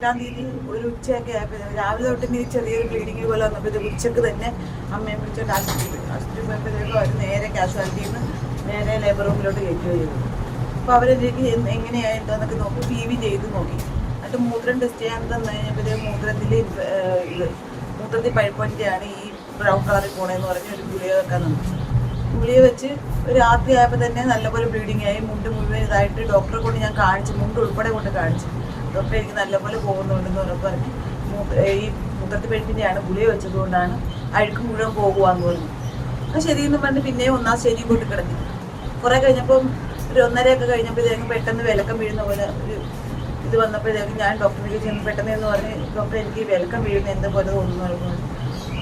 തീയതി ഒരു ഉച്ചയൊക്കെ ആയപ്പോൾ രാവിലെ തൊട്ട് നീ ചെറിയൊരു ബ്ലീഡിങ് പോലെ വന്നപ്പോൾ ഉച്ചക്ക് തന്നെ അമ്മയെ വിളിച്ചോണ്ട് ആശുപത്രി പോയപ്പോഴത്തേക്കും അവർ നേരെ കാഷ്വാലിറ്റിയിൽ നിന്ന് നേരെ ലേബർ റൂമിലോട്ട് കയറ്റുകയോ ചെയ്തു. അപ്പോൾ അവരെനിക്ക് എങ്ങനെയാണ് എന്താന്നൊക്കെ നോക്കി PV ചെയ്ത് നോക്കി. എന്നിട്ട് മൂത്രം ടെസ്റ്റ് ചെയ്യാൻ തന്നു കഴിഞ്ഞപ്പോഴത്തേക്കും മൂത്രത്തിൽ പഴുപ്പൊൻ്റെയാണ് ഈ ബ്രൗൺ കളറിൽ പോണേന്ന് പറഞ്ഞ് ഒരു ഗുളിക വെക്കാൻ തന്നു. ഗുളിക വെച്ച് രാത്രി ആയപ്പോൾ തന്നെ നല്ലപോലെ ബ്ലീഡിങ് ആയി. മുണ്ട് മുഴുവൻ ഇതായിട്ട് ഡോക്ടറെ കൊണ്ട് ഞാൻ കാണിച്ചു, മുണ്ട് ഉൾപ്പെടെ കൊണ്ട് കാണിച്ചു. ഡോക്ടറെ എനിക്ക് നല്ലപോലെ പോകുന്നുണ്ടെന്ന് പറഞ്ഞ് ഈ മൂത്രത്തിൽ പഴുപ്പിൻ്റെയാണ് ഗുളിക വെച്ചതുകൊണ്ടാണ് അഴുക്ക് മുഴുവൻ പോകുകയെന്ന് പറഞ്ഞു. അത് ശരിയെന്ന് പറഞ്ഞ് പിന്നെയും ഒന്നാം സ്റ്റേജിൽ കൊണ്ട് കിടന്നു. കുറേ കഴിഞ്ഞപ്പം ഒരു 1:30 കഴിഞ്ഞപ്പോഴത്തേക്കും പെട്ടെന്ന് വിലക്കം വീഴുന്ന പോലെ ഒരു ഇത് വന്നപ്പോഴത്തേക്കും ഞാൻ ഡോക്ടറിലേക്ക് ചെന്ന് പെട്ടെന്ന് എന്ന് പറഞ്ഞ് ഡോക്ടർ എനിക്ക് വിലക്കം വീഴുന്ന എന്താ പോലെ തോന്നുന്നു പറഞ്ഞു.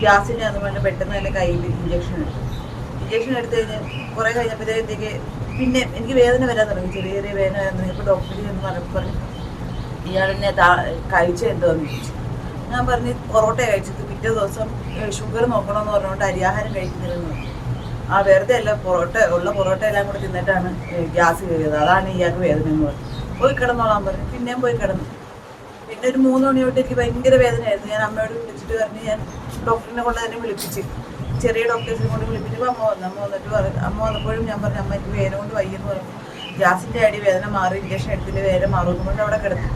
ഗ്യാസിൻ്റെ അന്ന് പറഞ്ഞ് പെട്ടെന്ന് തന്നെ കയ്യിൽ ഇഞ്ചക്ഷൻ എടുത്ത് കഴിഞ്ഞ് കുറേ കഴിഞ്ഞപ്പോഴത്തേക്ക് പിന്നെ എനിക്ക് വേദന വരാൻ തുടങ്ങി, ചെറിയ ചെറിയ വേദന വരാൻ തുടങ്ങി. അപ്പോൾ ഡോക്ടറിൽ ചെന്ന് പറഞ്ഞു ഇയാളെന്നെ കഴിച്ച എന്തോന്ന് ചോദിച്ചു. ഞാൻ പറഞ്ഞ് പൊറോട്ട കഴിച്ചത്. പിറ്റേ ദിവസം ഷുഗർ നോക്കണമെന്ന് പറഞ്ഞുകൊണ്ട് അരിയാഹാരം കഴിക്കുന്നില്ലെന്ന് പറഞ്ഞു. ആ വെറുതെ അല്ല, പൊറോട്ട എല്ലാം കൂടെ തിന്നിട്ടാണ് ഗ്യാസ് കയറിയത്, അതാണ് ഇയാൾക്ക് വേദന എന്ന് പറഞ്ഞു. പോയി കിടന്നോളാൻ പറഞ്ഞു. പിന്നെയും പോയി കിടന്നു. പിന്നെ ഒരു 3 മണിയോട്ട് എനിക്ക് ഭയങ്കര വേദനയായിരുന്നു. ഞാൻ അമ്മയോട് വിളിച്ചിട്ട് പറഞ്ഞ് ഞാൻ ഡോക്ടറിനെ കൊണ്ട് തന്നെ വിളിപ്പിച്ച്, ചെറിയ ഡോക്ടേഴ്സിനെ കൊണ്ട് വിളിപ്പിച്ചപ്പോൾ അമ്മ വന്നപ്പോഴും ഞാൻ പറഞ്ഞു അമ്മ എനിക്ക് വേദന കൊണ്ട് വയ്യെന്ന് പറഞ്ഞു. ഗ്യാസിൻ്റെ അടി വേദന മാറി, ഇഞ്ചക്ഷൻ എടുത്തിട്ട് വേദന മാറുമെന്ന് കൊണ്ട് അവിടെ കിടന്നു.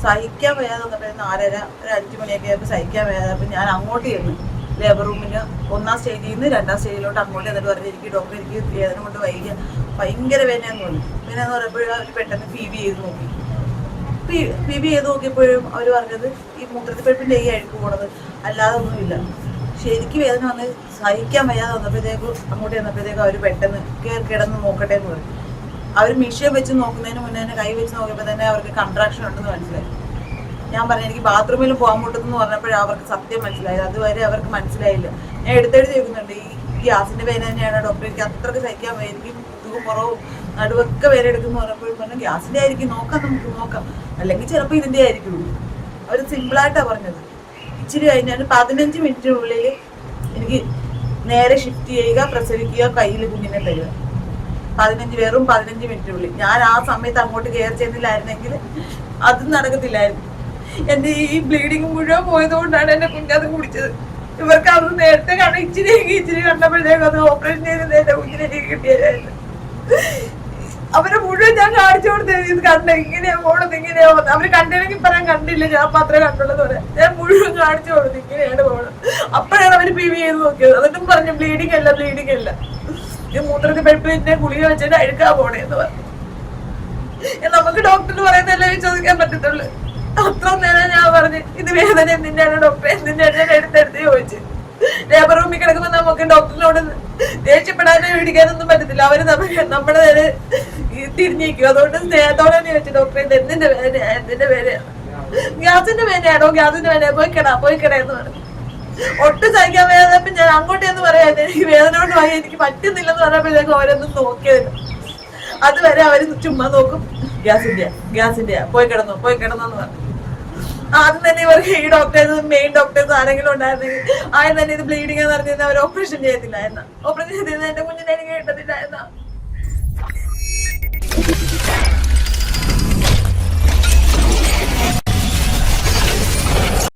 സഹിക്കാൻ വയ്യാതെ വന്നപ്പോൾ 4:30 ഒരു 5 മണിയൊക്കെ ആയപ്പോൾ സഹിക്കാൻ വയ്യാതെ അപ്പോൾ ഞാൻ അങ്ങോട്ട് ചെന്നു ലേബർ റൂമിന്. 1ാം സ്റ്റേജിൽ നിന്ന് 2ാം സ്റ്റേജിലോട്ട് അങ്ങോട്ട് എന്നിട്ട് പറഞ്ഞു എനിക്ക് ഡോക്ടർ എനിക്ക് വേദന കൊണ്ട് വൈകിയ ഭയങ്കര വേദനയെന്ന് പറഞ്ഞു. പിന്നെ എന്ന് പറയുമ്പോഴും അവർ പെട്ടെന്ന് PV ചെയ്ത് നോക്കി. PV ചെയ്ത് നോക്കിയപ്പോഴും അവർ പറഞ്ഞത് ഈ മൂത്രത്തിൽ പഴുപ്പിൻ്റെ ഈ അഴുക്ക് പോണത് അല്ലാതെ ഒന്നുമില്ല. ശരിക്കും വേദന വന്ന് സഹിക്കാൻ വയ്യാതെ വന്നപ്പോഴത്തേക്കും അങ്ങോട്ട് ചെന്നപ്പോഴത്തേക്കും അവർ പെട്ടെന്ന് കിടന്ന് നോക്കട്ടെ എന്ന് പറഞ്ഞു. അവർ മിഷ്യൻ വെച്ച് നോക്കുന്നതിന് മുന്നേ തന്നെ കൈ വെച്ച് നോക്കിയപ്പോൾ തന്നെ അവർക്ക് കൺട്രാക്ഷൻ ഉണ്ടെന്ന് മനസ്സിലായി. ഞാൻ പറഞ്ഞു എനിക്ക് ബാത്റൂമിൽ പോകാൻ മുട്ടെന്ന് പറഞ്ഞപ്പോഴേ അവർക്ക് സത്യം മനസ്സിലായത്. അതുവരെ അവർക്ക് മനസ്സിലായില്ല. ഞാൻ എടുത്തെടുത്ത് ചോദിക്കുന്നുണ്ട് ഈ ഗ്യാസിൻ്റെ വേദന തന്നെയാണ് ഡോക്ടർ, എനിക്ക് അത്രയ്ക്ക് സഹിക്കാൻ വയ്യ, എനിക്ക് മുതുകും പുറവും നടുവൊക്കെ വേദന എടുക്കുന്നു പറഞ്ഞപ്പോഴും പറഞ്ഞു ഗ്യാസിൻ്റെ ആയിരിക്കും, നമുക്ക് നോക്കാം, അല്ലെങ്കിൽ ചിലപ്പോൾ ഇതിൻ്റെ ആയിരിക്കുള്ളൂ. അവർ സിമ്പിളായിട്ടാണ് പറഞ്ഞത്. ഇച്ചിരി കഴിഞ്ഞാൽ 15 മിനിറ്റിനുള്ളിൽ എനിക്ക് നേരെ ഷിഫ്റ്റ് ചെയ്യുക, പ്രസവിക്കുക, കയ്യിൽ കുഞ്ഞിനെ തരിക. വെറും 15 മിനിറ്റിനുള്ളിൽ. ഞാൻ ആ സമയത്ത് അങ്ങോട്ട് കെയർ ചെയ്യുന്നില്ലായിരുന്നെങ്കിൽ അതും നടക്കത്തില്ലായിരുന്നു. എൻ്റെ ഈ ബ്ലീഡിങ് മുഴുവൻ പോയതുകൊണ്ടാണ് എൻ്റെ കുഞ്ഞത് കുടിച്ചത്. ഇവർക്ക് അത് നേരത്തെ ഇച്ചിരി കണ്ടപ്പോഴത്തേക്കും അത് ഓപ്പറേഷൻ ചെയ്ത് എൻ്റെ കുഞ്ഞിനെ കിട്ടിയതായിരുന്നു. അവരെ മുഴുവൻ ഞാൻ കാണിച്ചു കൊടുത്തത് ഇത് കണ്ട ഇങ്ങനെയാ പോണത്, ഇങ്ങനെയാ പോകുന്നത്. അവർ കണ്ടില്ലെങ്കിൽ പറയാൻ കണ്ടില്ല, ഞാൻ മാത്രമേ കണ്ടുള്ളത് പോലെ ഞാൻ മുഴുവൻ കാണിച്ചു കൊടുത്തു ഇങ്ങനെയാണ് പോണത്. അപ്പോഴാണ് അവർ PV ചെയ്ത് നോക്കിയത്. എന്നിട്ടും പറഞ്ഞു ബ്ലീഡിങ് അല്ല ഈ മൂത്രത്തിൽ പഴുപ്പിന്റെ ഗുളിക വെച്ചിട്ട് അഴുക്കാ പോണേന്ന് പറഞ്ഞു. നമുക്ക് ഡോക്ടറിന് പറയുന്നതല്ലേ ചോദിക്കാൻ പറ്റത്തുള്ളൂ. അത്ര നേരം ഞാൻ പറഞ്ഞു ഇത് വേദന എന്തിനാണ് ഡോക്ടറെ, എന്തിനാണ് ഞാൻ എടുത്തെടുത്ത് ചോദിച്ചു. ലേബർ റൂമിൽ കിടക്കുമ്പോൾ നമുക്ക് ഡോക്ടറിനോട് ദേഷ്യപ്പെടാനോ ഇടിക്കാനൊന്നും പറ്റത്തില്ല. അവര് നമ്മുടെ നേരെ തിരിഞ്ഞിരിക്കും. അതുകൊണ്ട് സ്നേഹത്തോടെ ചോദിച്ചു ഡോക്ടറെ ഇത് എന്തിന്റെ വേദനയാണ്, ഗ്യാസിന്റെ വേദനയാണോ, പോയി കിട എന്ന് പറഞ്ഞു. ഒട്ടും സഹിക്കാൻ വേദനപ്പം ഞാൻ അങ്ങോട്ടേന്ന് പറയാൻ എനിക്ക് വേദന കൊണ്ട് പോയി എനിക്ക് പറ്റുന്നില്ലെന്ന് പറഞ്ഞപ്പോഴേക്കും അവരൊന്നും നോക്കിയതില്ല. അതുവരെ അവര് ചുമ്മാ നോക്കും, ഗ്യാസിന്റെയാ പോയി കിടന്നെന്ന് പറഞ്ഞു. ആദ്യം തന്നെ ഇവർക്ക് ഈ മെയിൻ ഡോക്ടേഴ്സ് ആരെങ്കിലും ഉണ്ടായിരുന്നെങ്കിൽ ആദ്യം തന്നെ ഇത് ബ്ലീഡിംഗ് എന്ന് പറഞ്ഞിരുന്ന അവർ ഓപ്പറേഷൻ ചെയ്യത്തില്ലായിരുന്ന, ഓപ്പറേഷൻ ചെയ്തിരുന്ന എന്റെ കുഞ്ഞിനെ എനിക്ക് കിട്ടത്തില്ലായിരുന്ന.